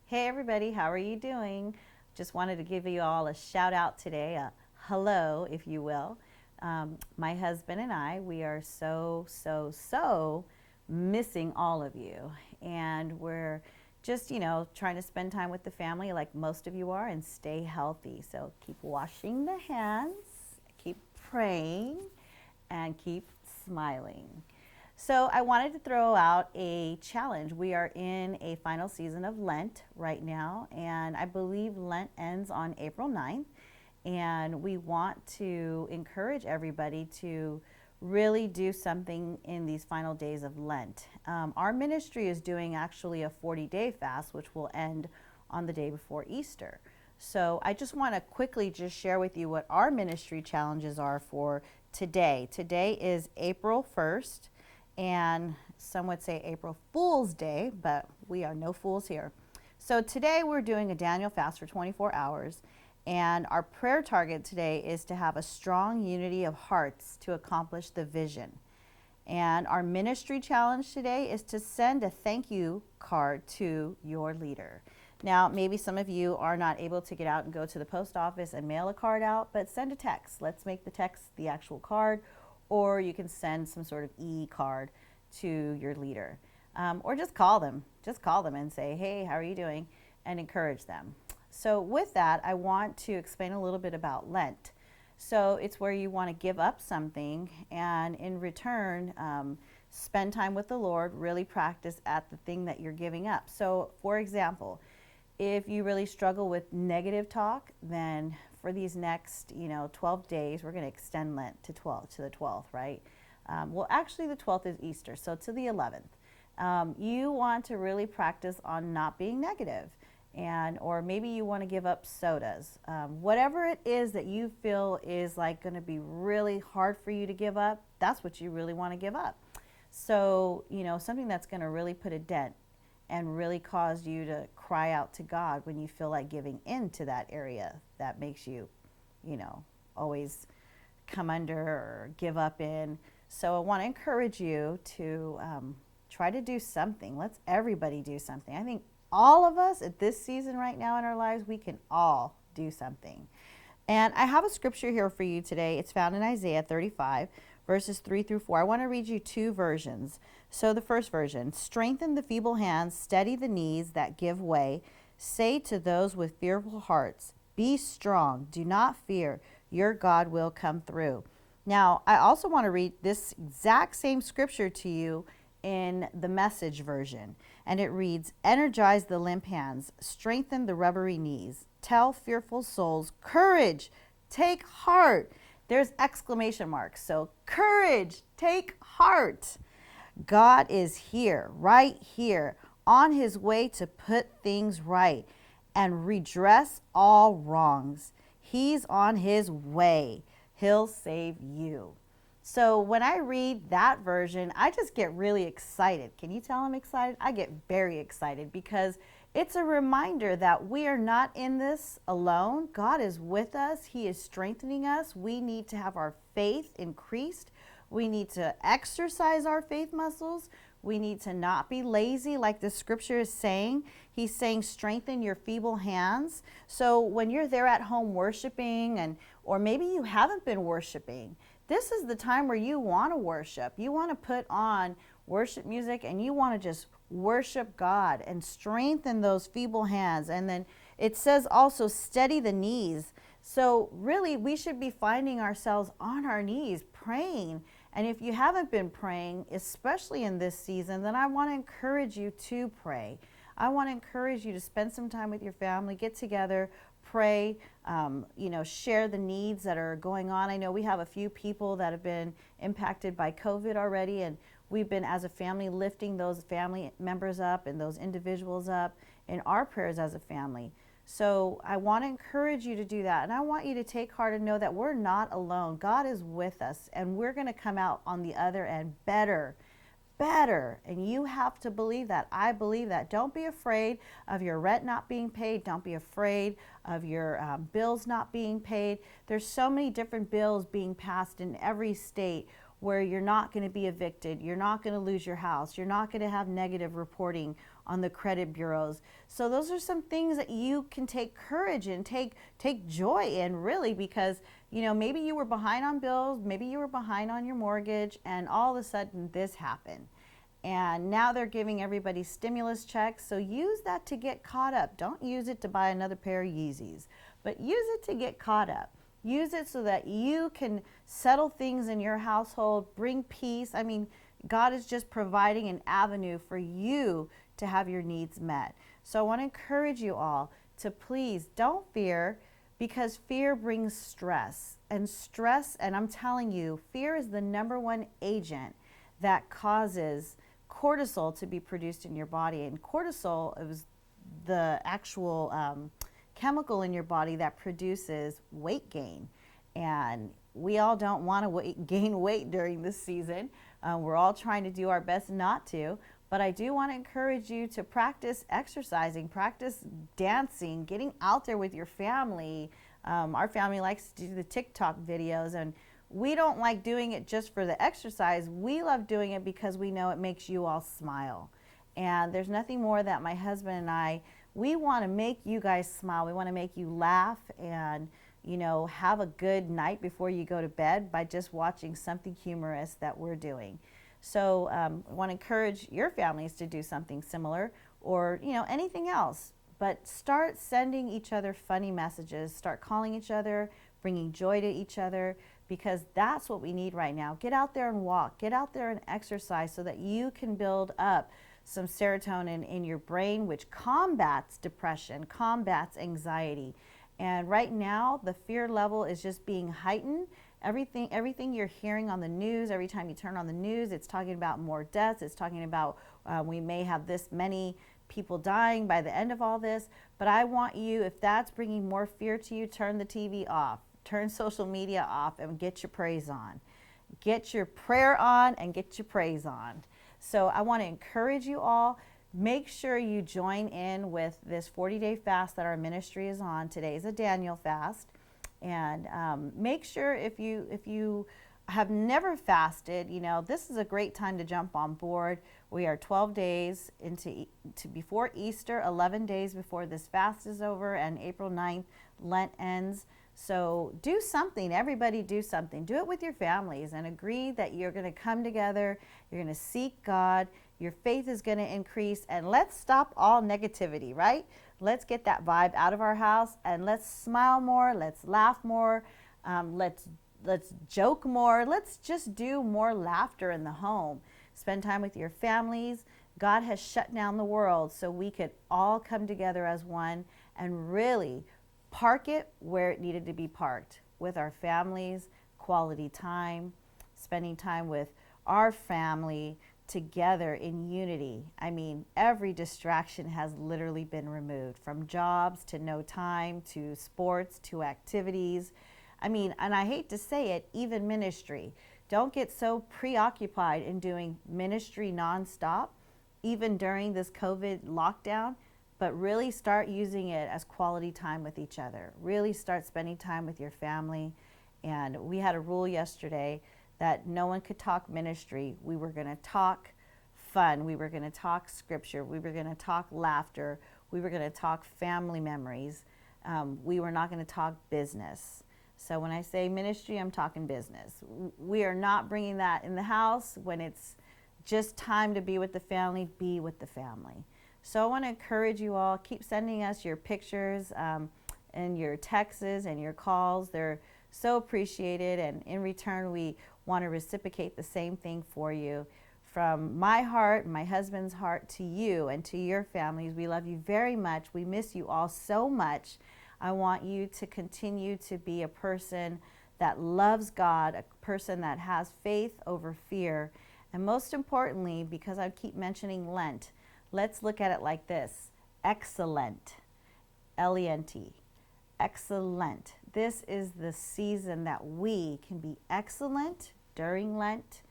Hey everybody, how are you doing? Just wanted to give you all a shout out today, a hello, if you will. My husband and I, we are so missing all of you. And we're just, trying to spend time with the family like most of you are and stay healthy. So keep washing the hands, keep praying, and keep smiling. So I wanted to throw out a challenge. We are in a final season of Lent right now, and I believe Lent ends on April 9th. And we want to encourage everybody to really do something in these final days of Lent. Our ministry is doing actually a 40-day fast, which will end on the day before Easter. So I just want to quickly just share with you what our ministry challenges are for today. Today is April 1st, and some would say April Fool's Day, but we are no fools here. So today we're doing a Daniel fast for 24 hours, and our prayer target today is to have a strong unity of hearts to accomplish the vision. And our ministry challenge today is to send a thank you card to your leader. Now, maybe some of you are not able to get out and go to the post office and mail a card out, but send a text. Let's make the text the actual card, or you can send some sort of e-card to your leader. Or just call them. Just call them and say, hey, how are you doing? And encourage them. So with that, I want to explain a little bit about Lent. So it's where you want to give up something and in return, spend time with the Lord, really practice at the thing that you're giving up. So for example, if you really struggle with negative talk, then for these next 12 days, we're going to extend Lent to the 12th, right? Well, actually the 12th is Easter, so to the 11th. You want to really practice on not being negative. Or maybe you want to give up sodas. Whatever it is that you feel is like going to be really hard for you to give up, that's what you really want to give up. So, something that's going to really put a dent and really cause you to cry out to God when you feel like giving in to that area that makes you, always come under or give up in. So I want to encourage you to try to do something. Let's everybody do something. I think all of us at this season right now in our lives, we can all do something. And I have a scripture here for you today. It's found in Isaiah 35, verses 3 through 4. I want to read you two versions. So the first version, strengthen the feeble hands, steady the knees that give way. Say to those with fearful hearts, be strong, do not fear, your God will come through. Now, I also want to read this exact same scripture to you in the Message version. And it reads, energize the limp hands, strengthen the rubbery knees, tell fearful souls, courage, take heart. There's exclamation marks. So courage, take heart. God is here, right here, on his way to put things right and redress all wrongs. He's on his way. He'll save you. So when I read that version, I just get really excited. Can you tell I'm excited? I get very excited because it's a reminder that we are not in this alone. God is with us. He is strengthening us. We need to have our faith increased. We need to exercise our faith muscles. We need to not be lazy like the scripture is saying. He's saying strengthen your feeble hands. So when you're there at home worshiping or maybe you haven't been worshiping, this is the time where you want to worship. You want to put on worship music and you want to just worship God and strengthen those feeble hands. And then it says also steady the knees. So really we should be finding ourselves on our knees praying. And if you haven't been praying, especially in this season, then I want to encourage you to pray. I want to encourage you to spend some time with your family, get together, pray, share the needs that are going on. I know we have a few people that have been impacted by COVID already, and we've been, as a family, lifting those family members up and those individuals up in our prayers as a family. So I want to encourage you to do that, and I want you to take heart and know that we're not alone. God is with us, and we're going to come out on the other end better. And you have to believe that. I believe that. Don't be afraid of your rent not being paid. Don't be afraid of your bills not being paid. There's so many different bills being passed in every state where you're not going to be evicted. You're not going to lose your house. You're not going to have negative reporting on the credit bureaus. So those are some things that you can take courage in, take joy in, really, because maybe you were behind on bills, maybe you were behind on your mortgage, and all of a sudden this happened. And now they're giving everybody stimulus checks. So use that to get caught up. Don't use it to buy another pair of Yeezys, but use it to get caught up. Use it so that you can settle things in your household, bring peace. I mean, God is just providing an avenue for you to have your needs met. So I want to encourage you all to please don't fear, because fear brings stress. And I'm telling you, fear is the number one agent that causes cortisol to be produced in your body. And cortisol is the actual chemical in your body that produces weight gain. And we all don't want to gain weight during this season. We're all trying to do our best not to. But I do want to encourage you to practice exercising, practice dancing, getting out there with your family. Our family likes to do the TikTok videos, and we don't like doing it just for the exercise. We love doing it because we know it makes you all smile. And there's nothing more that my husband and I, we want to make you guys smile. We want to make you laugh and, have a good night before you go to bed by just watching something humorous that we're doing. So I want to encourage your families to do something similar, or, anything else. But start sending each other funny messages. Start calling each other, bringing joy to each other, because that's what we need right now. Get out there and walk. Get out there and exercise so that you can build up some serotonin in your brain, which combats depression, combats anxiety. And right now, the fear level is just being heightened. Everything you're hearing on the news, every time you turn on the news, it's talking about more deaths. It's talking about we may have this many people dying by the end of all this. But I want you, if that's bringing more fear to you, turn the TV off. Turn social media off and get your praise on. Get your prayer on and get your praise on. So I want to encourage you all. Make sure you join in with this 40-day fast that our ministry is on. Today is a Daniel fast. And make sure if you have never fasted, this is a great time to jump on board. We are 12 days into before Easter, 11 days before this fast is over, and April 9th, Lent ends. So do something. Everybody do something. Do it with your families and agree that you're going to come together. You're going to seek God. Your faith is going to increase. And let's stop all negativity, right? Let's get that vibe out of our house, and let's smile more. Let's laugh more. Let's joke more. Let's just do more laughter in the home. Spend time with your families. God has shut down the world so we could all come together as one and really park it where it needed to be parked, with our families, quality time, spending time with our family together in unity. I mean, every distraction has literally been removed, from jobs to no time to sports to activities. I mean, and I hate to say it, even ministry. Don't get so preoccupied in doing ministry nonstop, even during this COVID lockdown, but really start using it as quality time with each other. Really start spending time with your family. And we had a rule yesterday that no one could talk ministry. We were going to talk fun. We were going to talk scripture. We were going to talk laughter. We were going to talk family memories. We were not going to talk business. So when I say ministry, I'm talking business. We are not bringing that in the house. When it's just time to be with the family, be with the family. So I want to encourage you all, keep sending us your pictures and your texts and your calls. They're so appreciated, and in return, we want to reciprocate the same thing for you. From my heart, my husband's heart, to you and to your families, we love you very much. We miss you all so much. I want you to continue to be a person that loves God, a person that has faith over fear, and most importantly, because I keep mentioning Lent, let's look at it like this: Excel-LENT, L-E-N-T, Excel-LENT. This is the season that we can be excellent during Lent.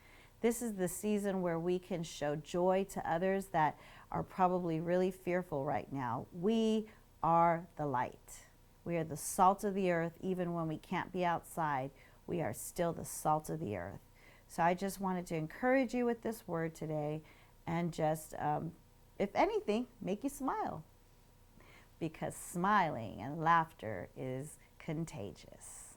This is the season where we can show joy to others that are probably really fearful right now. We are the light. We are the salt of the earth. Even when we can't be outside, we are still the salt of the earth. So I just wanted to encourage you with this word today, and just if anything, make you smile, because smiling and laughter is contagious.